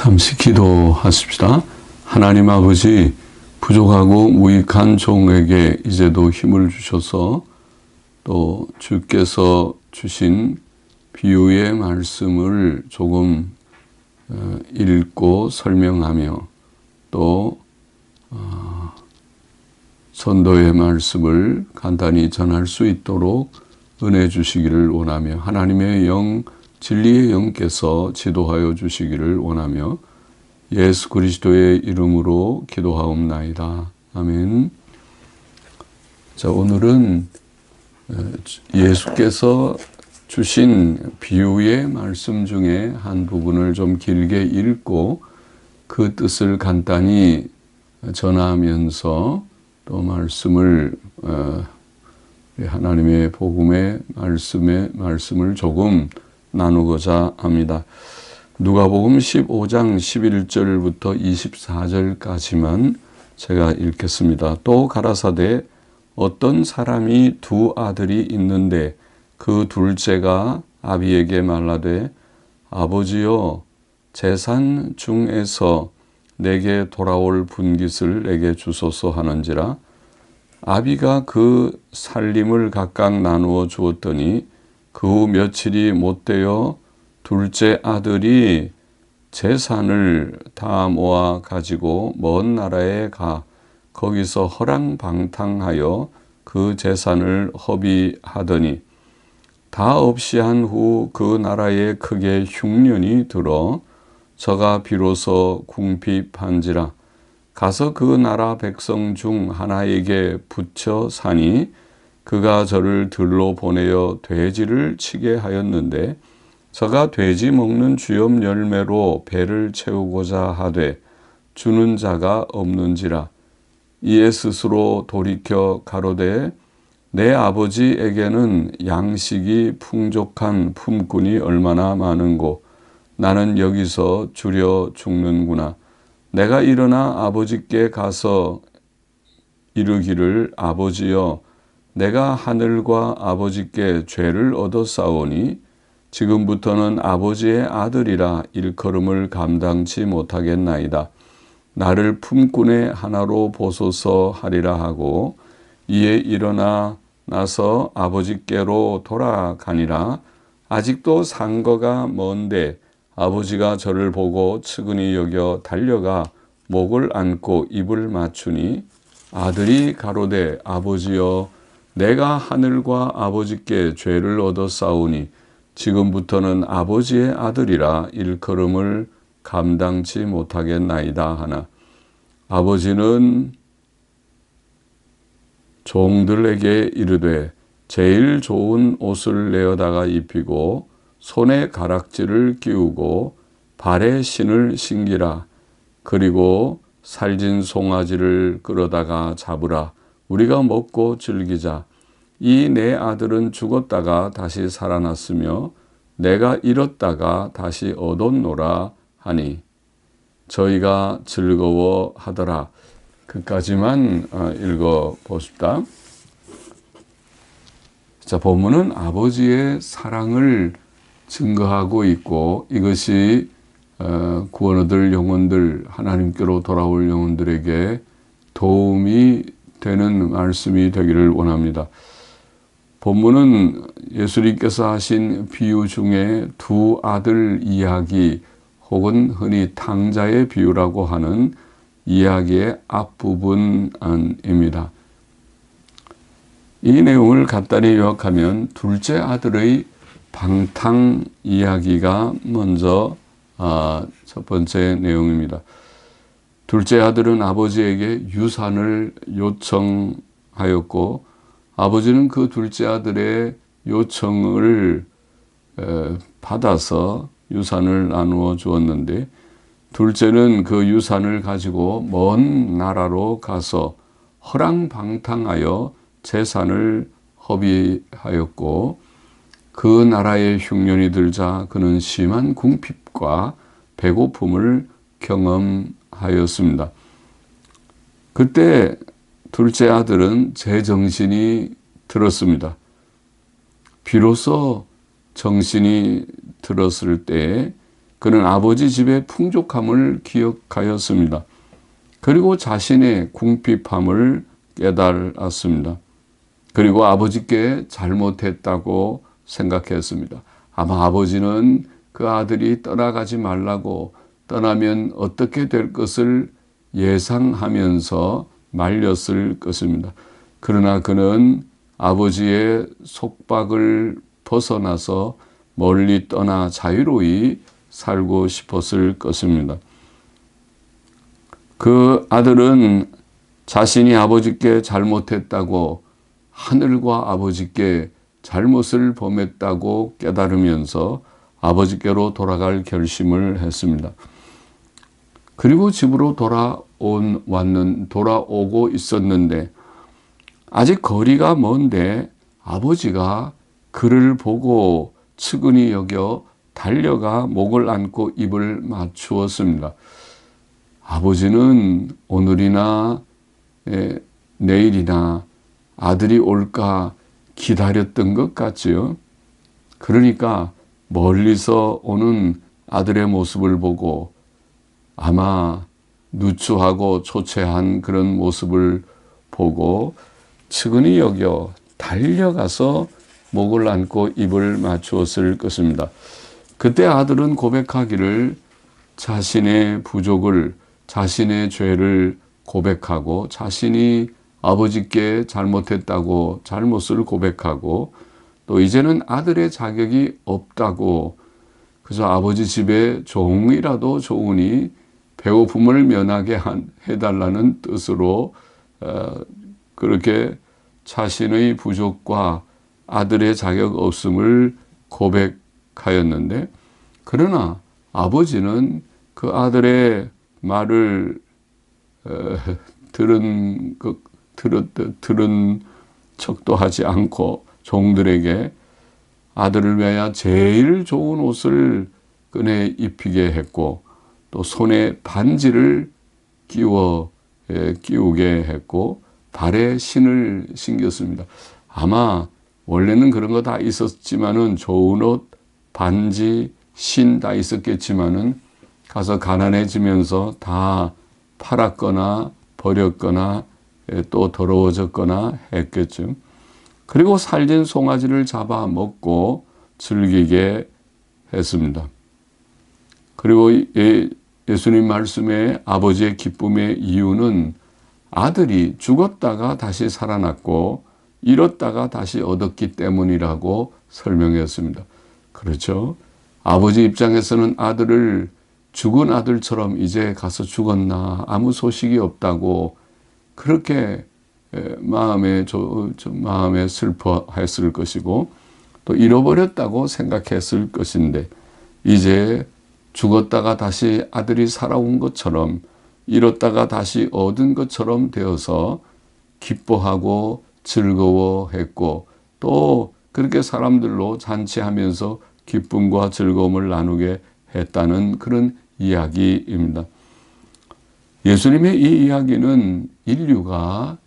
잠시 기도하십시다. 하나님 아버지, 부족하고 무익한 종에게 이제도 힘을 주셔서 또 주께서 주신 비유의 말씀을 조금 읽고 설명하며 또 선도의 말씀을 간단히 전할 수 있도록 은혜 주시기를 원하며 하나님의 영, 진리의 영께서 지도하여 주시기를 원하며 예수 그리스도의 이름으로 기도하옵나이다. 아멘. 자, 오늘은 예수께서 주신 비유의 말씀 중에 한 부분을 좀 길게 읽고 그 뜻을 간단히 전하면서 또 말씀을 하나님의 복음의 말씀을 조금 나누고자 합니다. 누가복음 15장 11절부터 24절까지만 제가 읽겠습니다. 또 가라사대 어떤 사람이 두 아들이 있는데 그 둘째가 아비에게 말하되 아버지여 재산 중에서 내게 돌아올 분깃을 내게 주소서 하는지라. 아비가 그 살림을 각각 나누어 주었더니 그 후 며칠이 못되어 둘째 아들이 재산을 다 모아 가지고 먼 나라에 가 거기서 허랑방탕하여 그 재산을 허비하더니 다 없이 한 후 그 나라에 크게 흉년이 들어 저가 비로소 궁핍한지라. 가서 그 나라 백성 중 하나에게 붙여 사니 그가 저를 들로 보내어 돼지를 치게 하였는데 저가 돼지 먹는 주염 열매로 배를 채우고자 하되 주는 자가 없는지라. 이에 스스로 돌이켜 가로되 내 아버지에게는 양식이 풍족한 품꾼이 얼마나 많은고 나는 여기서 주려 죽는구나. 내가 일어나 아버지께 가서 이르기를 아버지여 내가 하늘과 아버지께 죄를 얻었사오니 지금부터는 아버지의 아들이라 일컬음을 감당치 못하겠나이다. 나를 품꾼의 하나로 보소서 하리라 하고 이에 일어나 나서 아버지께로 돌아가니라. 아직도 상거가 먼데 아버지가 저를 보고 측은히 여겨 달려가 목을 안고 입을 맞추니 아들이 가로되 아버지여 내가 하늘과 아버지께 죄를 얻었사오니 지금부터는 아버지의 아들이라 일컬음을 감당치 못하겠나이다 하나. 아버지는 종들에게 이르되 제일 좋은 옷을 내어다가 입히고 손에 가락지를 끼우고 발에 신을 신기라. 그리고 살진 송아지를 끌어다가 잡으라. 우리가 먹고 즐기자. 이 내 아들은 죽었다가 다시 살아났으며 내가 잃었다가 다시 얻었노라 하니 저희가 즐거워하더라. 끝까지만 읽어봅시다. 자, 본문은 아버지의 사랑을 증거하고 있고 이것이 구원 얻을 영혼들, 하나님께로 돌아올 영혼들에게 도움이 되는 말씀이 되기를 원합니다. 본문은 예수님께서 하신 비유 중에 두 아들 이야기 혹은 흔히 탕자의 비유라고 하는 이야기의 앞부분입니다. 이 내용을 간단히 요약하면 둘째 아들의 방탕 이야기가 먼저 첫 번째 내용입니다. 둘째 아들은 아버지에게 유산을 요청하였고 아버지는 그 둘째 아들의 요청을 받아서 유산을 나누어 주었는데 둘째는 그 유산을 가지고 먼 나라로 가서 허랑방탕하여 재산을 허비하였고 그 나라에 흉년이 들자 그는 심한 궁핍과 배고픔을 경험하였습니다. 그때 둘째 아들은 제정신이 들었습니다. 비로소 정신이 들었을 때 그는 아버지 집의 풍족함을 기억하였습니다. 그리고 자신의 궁핍함을 깨달았습니다. 그리고 아버지께 잘못했다고 생각했습니다. 아마 아버지는 그 아들이 떠나가지 말라고, 떠나면 어떻게 될 것을 예상하면서 말렸을 것입니다. 그러나 그는 아버지의 속박을 벗어나서 멀리 떠나 자유로이 살고 싶었을 것입니다. 그 아들은 자신이 아버지께 잘못했다고, 하늘과 아버지께 잘못을 범했다고 깨달으면서 아버지께로 돌아갈 결심을 했습니다. 그리고 집으로 돌아오고 있었는데 아직 거리가 먼데 아버지가 그를 보고 측은히 여겨 달려가 목을 안고 입을 맞추었습니다. 아버지는 오늘이나 내일이나 아들이 올까 기다렸던 것 같지요. 그러니까 멀리서 오는 아들의 모습을 보고 아마 누추하고 초췌한 그런 모습을 보고 측은히 여겨 달려가서 목을 안고 입을 맞추었을 것입니다. 그때 아들은 고백하기를 자신의 부족을, 자신의 죄를 고백하고 자신이 아버지께 잘못했다고 잘못을 고백하고 또 이제는 아들의 자격이 없다고, 그래서 아버지 집에 종이라도 좋으니 배고픔을 면하게 해달라는 뜻으로 그렇게 자신의 부족과 아들의 자격 없음을 고백하였는데, 그러나 아버지는 그 아들의 말을 들은 척도 하지 않고 종들에게 아들을 위하여 제일 좋은 옷을 꺼내 입히게 했고 또 손에 반지를 끼우게 했고 발에 신을 신겼습니다. 아마 원래는 그런 거 다 있었지만은 좋은 옷, 반지, 신 다 있었겠지만은 가서 가난해지면서 다 팔았거나 버렸거나 또 더러워졌거나 했겠죠. 그리고 살진 송아지를 잡아 먹고 즐기게 했습니다. 그리고 예수님 말씀에 아버지의 기쁨의 이유는 아들이 죽었다가 다시 살아났고 잃었다가 다시 얻었기 때문이라고 설명했습니다. 그렇죠. 아버지 입장에서는 아들을 죽은 아들처럼 이제 가서 죽었나 아무 소식이 없다고 그렇게 마음에 슬퍼했을 것이고 또 잃어버렸다고 생각했을 것인데 이제 죽었다가 다시 아들이 살아온 것처럼 잃었다가 다시 얻은 것처럼 되어서 기뻐하고 즐거워했고 또 그렇게 사람들로 잔치하면서 기쁨과 즐거움을 나누게 했다는 그런 이야기입니다. 예수님의 이 이야기는 인류가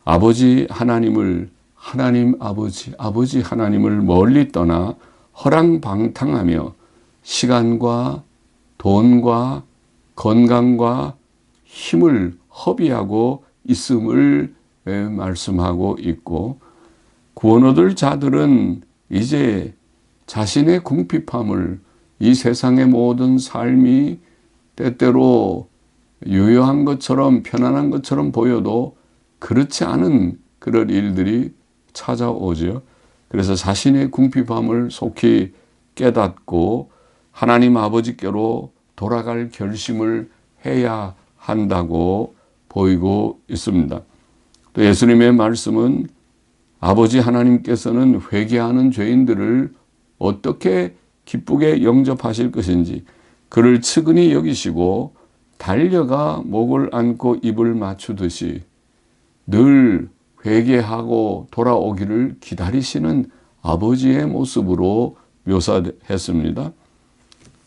아버지 하나님을 아버지 하나님을 멀리 떠나 허랑방탕하며 시간과 돈과 건강과 힘을 허비하고 있음을 말씀하고 있고, 구원 얻을 자들은 이제 자신의 궁핍함을, 이 세상의 모든 삶이 때때로 유효한 것처럼 편안한 것처럼 보여도 그렇지 않은 그런 일들이 찾아오죠. 그래서 자신의 궁핍함을 속히 깨닫고 하나님 아버지께로 돌아갈 결심을 해야 한다고 보이고 있습니다. 또 예수님의 말씀은 아버지 하나님께서는 회개하는 죄인들을 어떻게 기쁘게 영접하실 것인지 그를 측은히 여기시고 달려가 목을 안고 입을 맞추듯이 늘 회개하고 돌아오기를 기다리시는 아버지의 모습으로 묘사했습니다.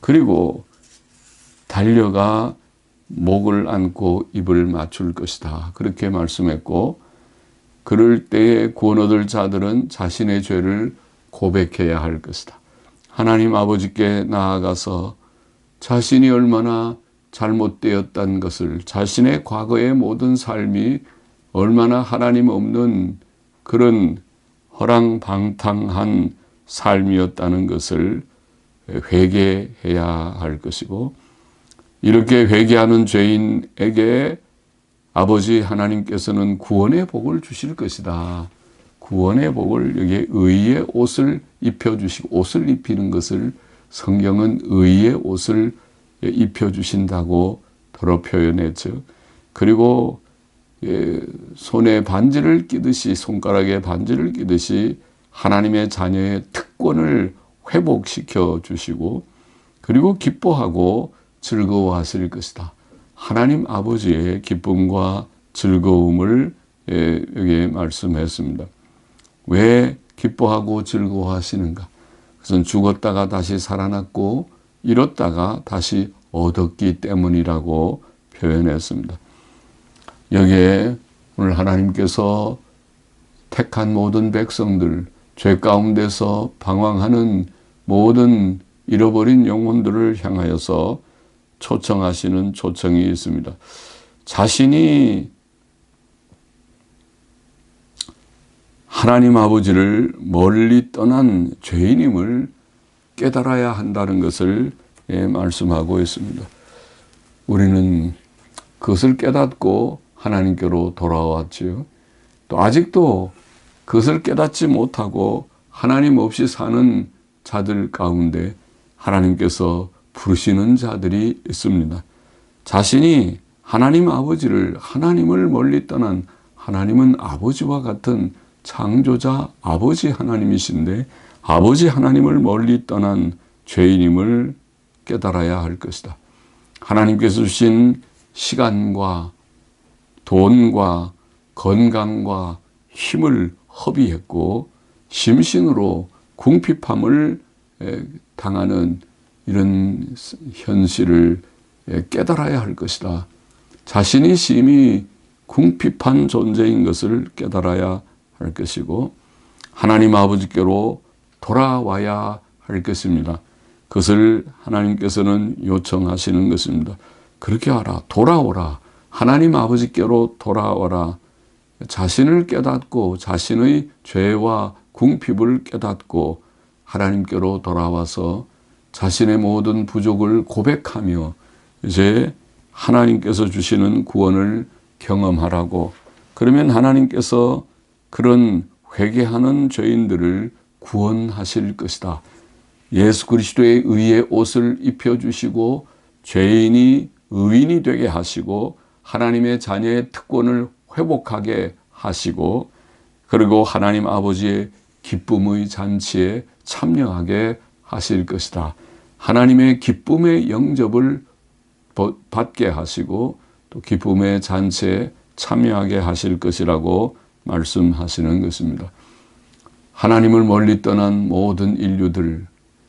그리고 달려가 목을 안고 입을 맞출 것이다. 그렇게 말씀했고, 그럴 때에 구원 얻을 자들은 자신의 죄를 고백해야 할 것이다. 하나님 아버지께 나아가서 자신이 얼마나 잘못되었다는 것을, 자신의 과거의 모든 삶이 얼마나 하나님 없는 그런 허랑방탕한 삶이었다는 것을 회개해야 할 것이고, 이렇게 회개하는 죄인에게 아버지 하나님께서는 구원의 복을 주실 것이다. 구원의 복을, 여기에 의의 옷을 입혀주시고, 옷을 입히는 것을 성경은 의의 옷을 입혀주신다고 더러 표현했죠. 그리고 손에 반지를 끼듯이, 손가락에 반지를 끼듯이 하나님의 자녀의 특권을 회복시켜 주시고, 그리고 기뻐하고 즐거워하실 것이다. 하나님 아버지의 기쁨과 즐거움을 여기에 말씀했습니다. 왜 기뻐하고 즐거워하시는가? 그것은 죽었다가 다시 살아났고 잃었다가 다시 얻었기 때문이라고 표현했습니다. 여기에 오늘 하나님께서 택한 모든 백성들, 죄 가운데서 방황하는 모든 잃어버린 영혼들을 향하여서 초청하시는 초청이 있습니다. 자신이 하나님 아버지를 멀리 떠난 죄인임을 깨달아야 한다는 것을 말씀하고 있습니다. 우리는 그것을 깨닫고 하나님께로 돌아왔지요. 또 아직도 그것을 깨닫지 못하고 하나님 없이 사는 자들 가운데 하나님께서 부르시는 자들이 있습니다. 자신이 하나님 아버지를, 하나님을 멀리 떠난, 하나님은 아버지와 같은 창조자 아버지 하나님이신데 아버지 하나님을 멀리 떠난 죄인임을 깨달아야 할 것이다. 하나님께서 주신 시간과 돈과 건강과 힘을 허비했고 심신으로 궁핍함을 당하는 이런 현실을 깨달아야 할 것이다. 자신이 심히 궁핍한 존재인 것을 깨달아야 할 것이고 하나님 아버지께로 돌아와야 할 것입니다. 그것을 하나님께서는 요청하시는 것입니다. 그렇게 하라. 돌아오라. 하나님 아버지께로 돌아와라. 자신을 깨닫고 자신의 죄와 궁핍을 깨닫고 하나님께로 돌아와서 자신의 모든 부족을 고백하며 이제 하나님께서 주시는 구원을 경험하라고. 그러면 하나님께서 그런 회개하는 죄인들을 구원하실 것이다. 예수 그리스도의 의의 옷을 입혀주시고 죄인이 의인이 되게 하시고 하나님의 자녀의 특권을 회복하게 하시고 그리고 하나님 아버지의 기쁨의 잔치에 참여하게 하실 것이다. 하나님의 기쁨의 영접을 받게 하시고 또 기쁨의 잔치에 참여하게 하실 것이라고 말씀하시는 것입니다. 하나님을 멀리 떠난 모든 인류들,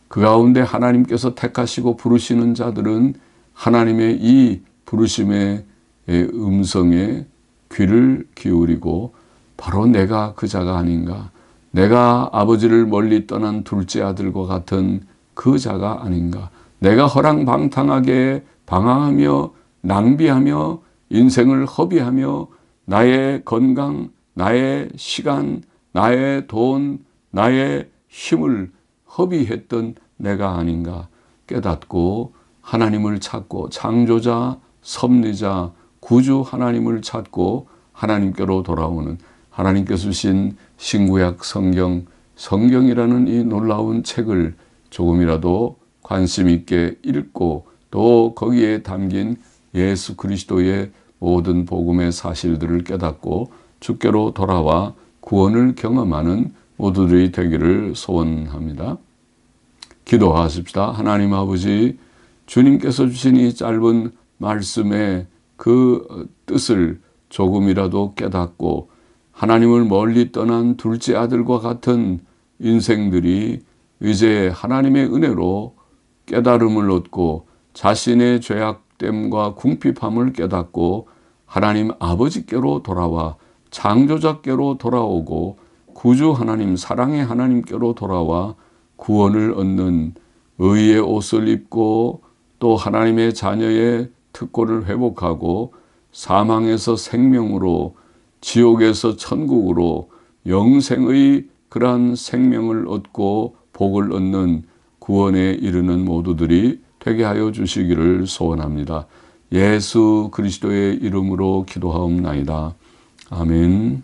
그 가운데 하나님께서 택하시고 부르시는 자들은 하나님의 이 부르심의 음성에 귀를 기울이고 바로 내가 그 자가 아닌가, 내가 아버지를 멀리 떠난 둘째 아들과 같은 그 자가 아닌가, 내가 허랑방탕하게 방황하며 낭비하며 인생을 허비하며 나의 건강, 나의 시간, 나의 돈, 나의 힘을 허비했던 내가 아닌가 깨닫고 하나님을 찾고 창조자, 섭리자, 구주 하나님을 찾고 하나님께로 돌아오는 하나님께서 주신 신구약 성경이라는 이 놀라운 책을 조금이라도 관심 있게 읽고 또 거기에 담긴 예수 그리스도의 모든 복음의 사실들을 깨닫고 주께로 돌아와 구원을 경험하는 모두들이 되기를 소원합니다. 기도하십시다. 하나님 아버지, 주님께서 주신 이 짧은 말씀의 그 뜻을 조금이라도 깨닫고 하나님을 멀리 떠난 둘째 아들과 같은 인생들이 이제 하나님의 은혜로 깨달음을 얻고 자신의 죄악됨과 궁핍함을 깨닫고 하나님 아버지께로 돌아와 창조자께로 돌아오고 구주 하나님, 사랑의 하나님께로 돌아와 구원을 얻는 의의 옷을 입고 또 하나님의 자녀의 특권을 회복하고 사망에서 생명으로 지옥에서 천국으로 영생의 그러한 생명을 얻고 복을 얻는 구원에 이르는 모두들이 되게 하여 주시기를 소원합니다. 예수 그리스도의 이름으로 기도하옵나이다. 아멘.